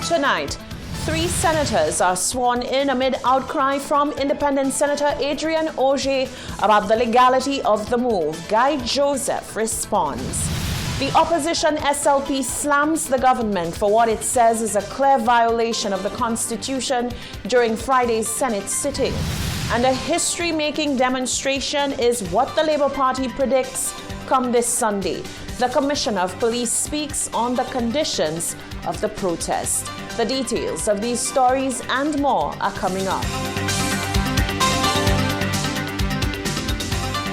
Tonight, 3 senators are sworn in amid outcry from Independent Senator Adrian Auger about the legality of the move. Guy Joseph responds. The opposition SLP slams the government for what it says is a clear violation of the Constitution during Friday's Senate sitting. And a history-making demonstration is what the Labour Party predicts come this Sunday. The Commissioner of Police speaks on the conditions of the protest. The details of these stories and more are coming up.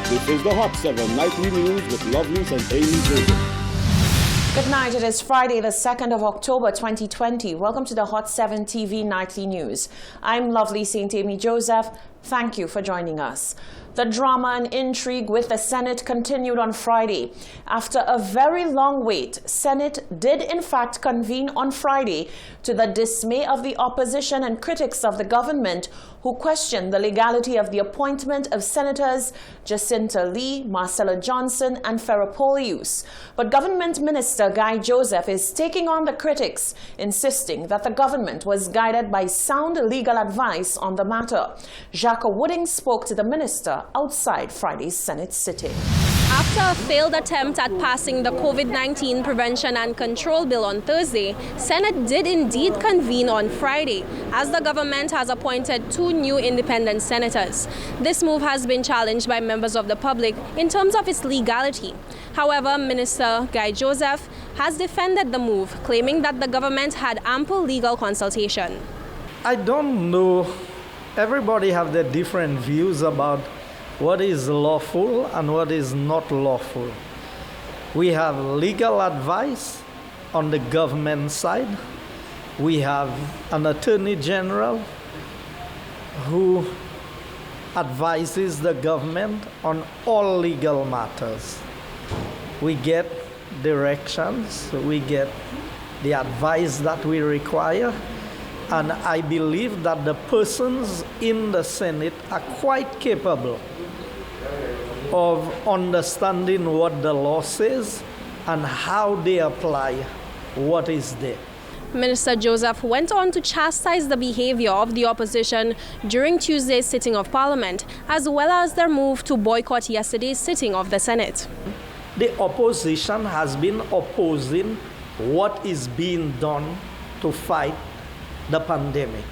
This is the Hot 7 Nightly News with Lovelace and Amy Joseph. Good night. It is Friday, the 2nd of October, 2020. Welcome to the Hot 7 TV Nightly News. I'm Lovely St. Amy Joseph. Thank you for joining us. The drama and intrigue with the Senate continued on Friday. After a very long wait, Senate did in fact convene on Friday to the dismay of the opposition and critics of the government who questioned the legality of the appointment of Senators Jacinta Lee, Marcella Johnson, and Ferropolius. But Government Minister Guy Joseph is taking on the critics, insisting that the government was guided by sound legal advice on the matter. Jacques Wooding spoke to the minister outside Friday's Senate sitting. After a failed attempt at passing the COVID-19 Prevention and Control Bill on Thursday, Senate did indeed convene on Friday, as the government has appointed 2 new independent senators. This move has been challenged by members of the public in terms of its legality. However, Minister Guy Joseph has defended the move, claiming that the government had ample legal consultation. I don't know. Everybody have their different views about what is lawful and what is not lawful. We have legal advice on the government side. We have an attorney general who advises the government on all legal matters. We get directions, we get the advice that we require. And I believe that the persons in the Senate are quite capable of understanding what the law says and how they apply what is there. Minister Joseph went on to chastise the behavior of the opposition during Tuesday's sitting of Parliament, as well as their move to boycott yesterday's sitting of the Senate. The opposition has been opposing what is being done to fight the pandemic.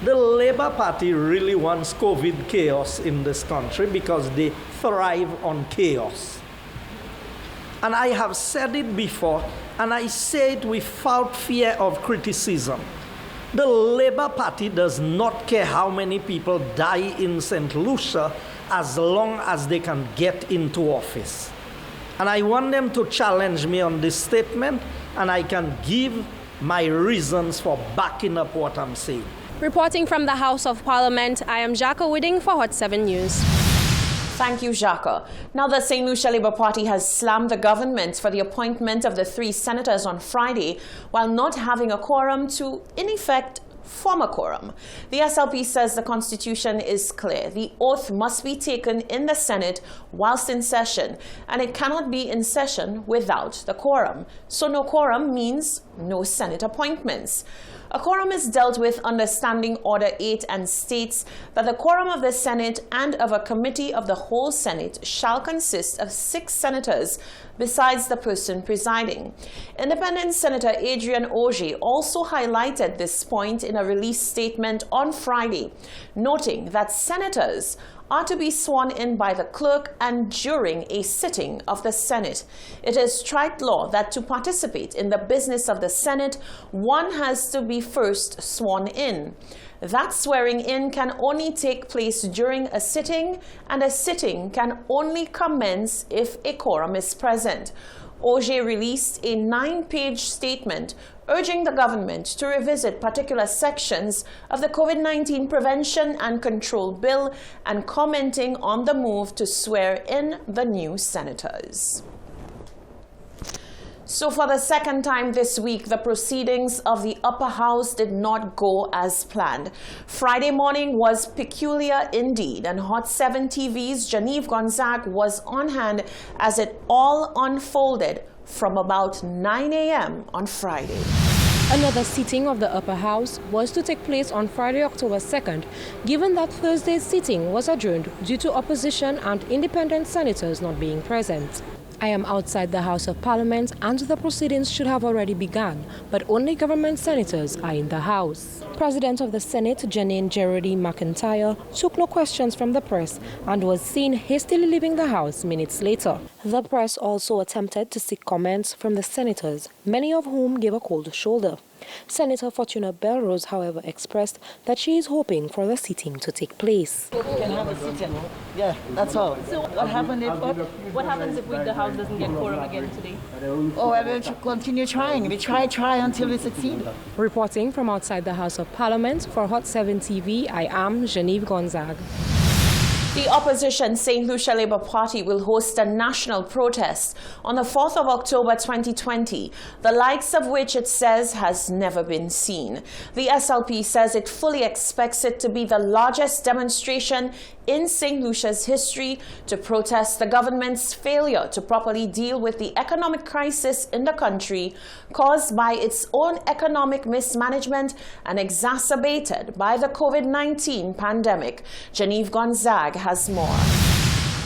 The Labour Party really wants COVID chaos in this country because they thrive on chaos. And I have said it before, and I say it without fear of criticism. The Labour Party does not care how many people die in St. Lucia as long as they can get into office. And I want them to challenge me on this statement, and I can give my reasons for backing up what I'm saying. Reporting from the House of Parliament, I am Jacques Wooding for Hot 7 News. Thank you, Jacques. Now, the St. Lucia Labour Party has slammed the government for the appointment of the 3 senators on Friday, while not having a quorum to, in effect, form a quorum. The SLP says the Constitution is clear. The oath must be taken in the Senate whilst in session, and it cannot be in session without the quorum. So no quorum means no Senate appointments. A quorum is dealt with under Standing Order 8 and states that the quorum of the Senate and of a committee of the whole Senate shall consist of 6 senators besides the person presiding. Independent Senator Adrian Auger also highlighted this point in a released statement on Friday, noting that senators are to be sworn in by the clerk and during a sitting of the Senate. It is trite law that to participate in the business of the Senate, one has to be first sworn in. That swearing in can only take place during a sitting, and a sitting can only commence if a quorum is present. Auger released a 9-page statement urging the government to revisit particular sections of the COVID-19 Prevention and Control Bill and commenting on the move to swear in the new senators. So for the second time this week, the proceedings of the upper house did not go as planned. Friday morning was peculiar indeed, and Hot 7 TV's Genevieve Gonzague was on hand as it all unfolded from about 9 a.m. on Friday. Another sitting of the upper house was to take place on Friday, October 2nd, given that Thursday's sitting was adjourned due to opposition and independent senators not being present. I am outside the House of Parliament and the proceedings should have already begun, but only government senators are in the House. President of the Senate, Janine Gerardi McIntyre, took no questions from the press and was seen hastily leaving the House minutes later. The press also attempted to seek comments from the senators, many of whom gave a cold shoulder. Senator Fortuna Belrose, however, expressed that she is hoping for the sitting to take place. We can have a sitting. Yeah, that's all. So what happens if the House doesn't get quorum again today? Oh, well, we'll continue trying. We try until we succeed. Reporting from outside the House of Parliament for Hot 7 TV, I am Genevieve Gonzague. The opposition St. Lucia Labour Party will host a national protest on the 4th of October 2020, the likes of which it says has never been seen. The SLP says it fully expects it to be the largest demonstration in St. Lucia's history to protest the government's failure to properly deal with the economic crisis in the country caused by its own economic mismanagement and exacerbated by the COVID-19 pandemic. Genevieve Gonzague has more.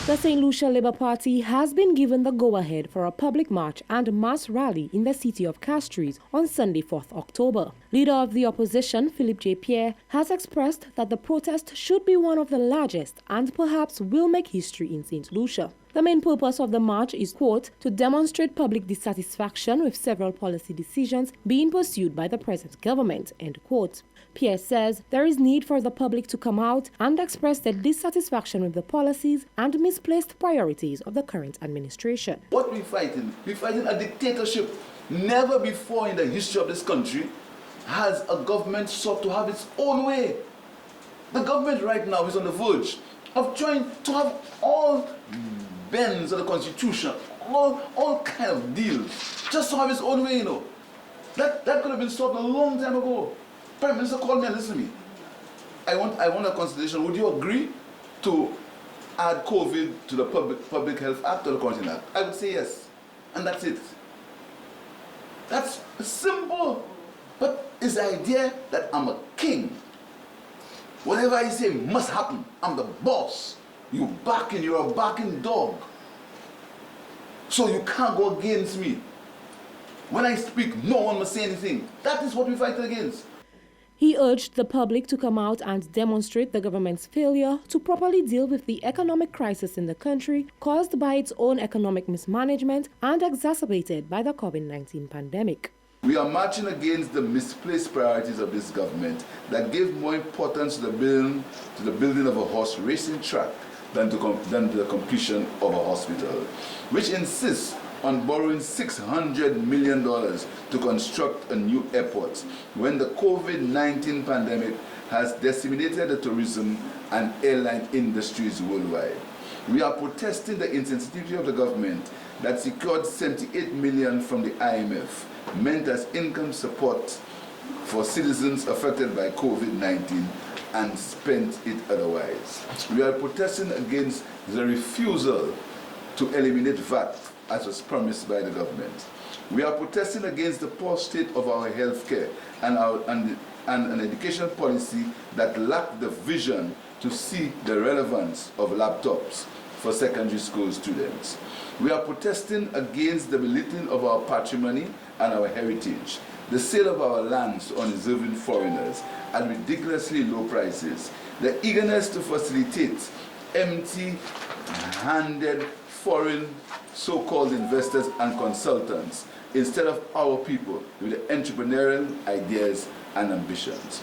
The St. Lucia Labour Party has been given the go-ahead for a public march and mass rally in the city of Castries on Sunday, 4th October. Leader of the opposition, Philippe J. Pierre, has expressed that the protest should be one of the largest and perhaps will make history in St. Lucia. The main purpose of the march is, quote, to demonstrate public dissatisfaction with several policy decisions being pursued by the present government, end quote. Pierre says there is need for the public to come out and express their dissatisfaction with the policies and misplaced priorities of the current administration. What we're fighting a dictatorship. Never before in the history of this country has a government sought to have its own way. The government right now is on the verge of trying to have all bends of the constitution, all kind of deals, just to have its own way, you know. That could have been stopped a long time ago. Prime Minister called me and listened to me. I want a consultation. Would you agree to add COVID to the Public Health Act or the Quarantine Act? I would say yes. And that's it. That's simple. But it's the idea that I'm a king. Whatever I say must happen. I'm the boss. You're a barking dog. So you can't go against me. When I speak, no one must say anything. That is what we fight against. He urged the public to come out and demonstrate the government's failure to properly deal with the economic crisis in the country caused by its own economic mismanagement and exacerbated by the COVID-19 pandemic. We are marching against the misplaced priorities of this government that give more importance to the building of a horse racing track than to the completion of a hospital, which insists on borrowing $600 million to construct a new airport when the COVID-19 pandemic has decimated the tourism and airline industries worldwide. We are protesting the insensitivity of the government that secured $78 million from the IMF, meant as income support for citizens affected by COVID-19, and spent it otherwise. We are protesting against the refusal to eliminate VAT as was promised by the government. We are protesting against the poor state of our healthcare and an education policy that lacked the vision to see the relevance of laptops for secondary school students. We are protesting against the belittling of our patrimony and our heritage, the sale of our lands to undeserving foreigners at ridiculously low prices, the eagerness to facilitate empty-handed foreign so-called investors and consultants instead of our people with the entrepreneurial ideas and ambitions.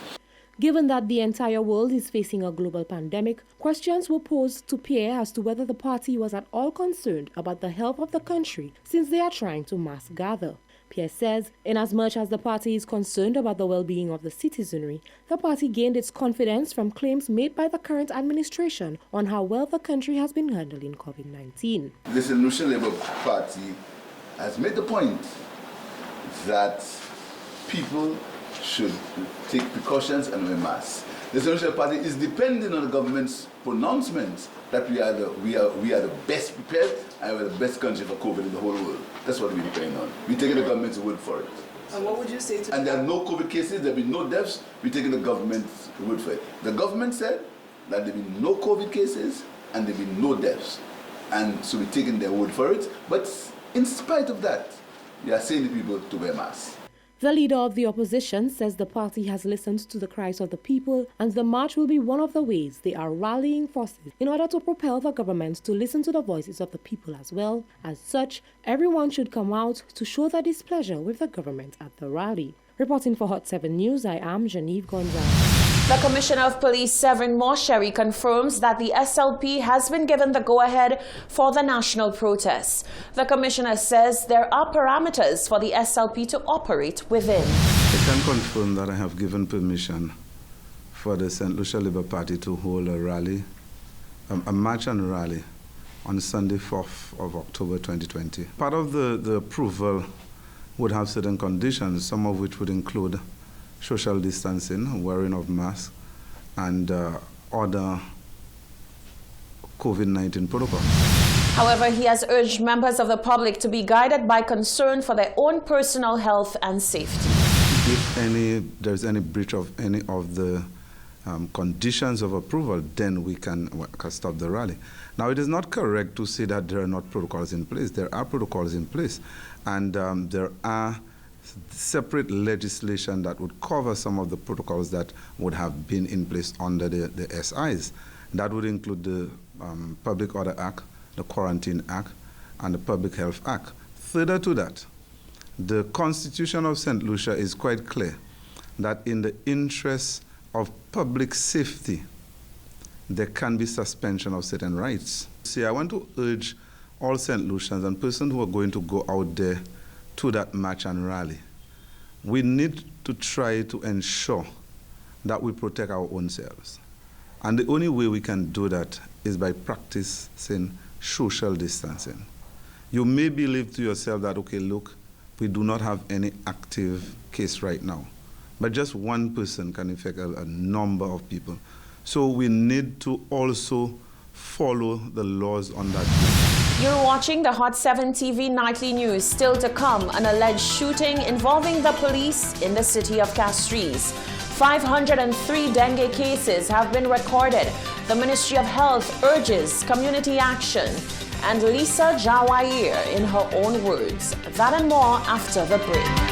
Given that the entire world is facing a global pandemic, questions were posed to Pierre as to whether the party was at all concerned about the health of the country since they are trying to mass gather. Pierre says, inasmuch as the party is concerned about the well-being of the citizenry, the party gained its confidence from claims made by the current administration on how well the country has been handling COVID-19. The St. Lucia Labour Party has made the point that people should take precautions and wear masks. The St. Lucia Party is depending on the government's pronouncements that we are the best prepared and we are the best country for COVID in the whole world. That's what we depend on. We're taking the government's word for it. And what would you say to And there are no COVID cases, there will be no deaths, we're taking the government's word for it. The government said that there will be no COVID cases and there will be no deaths. And so we're taking their word for it. But in spite of that, we are saying to people to wear masks. The leader of the opposition says the party has listened to the cries of the people and the march will be one of the ways they are rallying forces in order to propel the government to listen to the voices of the people as well. As such, everyone should come out to show their displeasure with the government at the rally. Reporting for Hot 7 News, I am Genevieve Gonzalez. The Commissioner of Police, Severin Mosheri, confirms that the SLP has been given the go-ahead for the national protests. The Commissioner says there are parameters for the SLP to operate within. I can confirm that I have given permission for the St. Lucia Labour Party to hold a rally, a march and rally on Sunday, 4th of October 2020. Part of the approval would have certain conditions, some of which would include social distancing, wearing of masks, and other COVID-19 protocols. However, he has urged members of the public to be guided by concern for their own personal health and safety. If there's any breach of any of the conditions of approval, then we can stop the rally. Now, it is not correct to say that there are not protocols in place. There are protocols in place, and there are separate legislation that would cover some of the protocols that would have been in place under the SIs. That would include the Public Order Act, the Quarantine Act, and the Public Health Act. Further to that, the Constitution of St. Lucia is quite clear that in the interest of public safety, there can be suspension of certain rights. See, I want to urge all St. Lucians and persons who are going to go out there to that march and rally, we need to try to ensure that we protect our own selves. And the only way we can do that is by practicing social distancing. You may believe to yourself that, okay, look, we do not have any active case right now, but just one person can infect a number of people. So we need to also follow the laws on that. You're watching the Hot 7 TV Nightly News. Still to come, an alleged shooting involving the police in the city of Castries. 503 dengue cases have been recorded. The Ministry of Health urges community action. And Lisa Jawair in her own words. That and more after the break.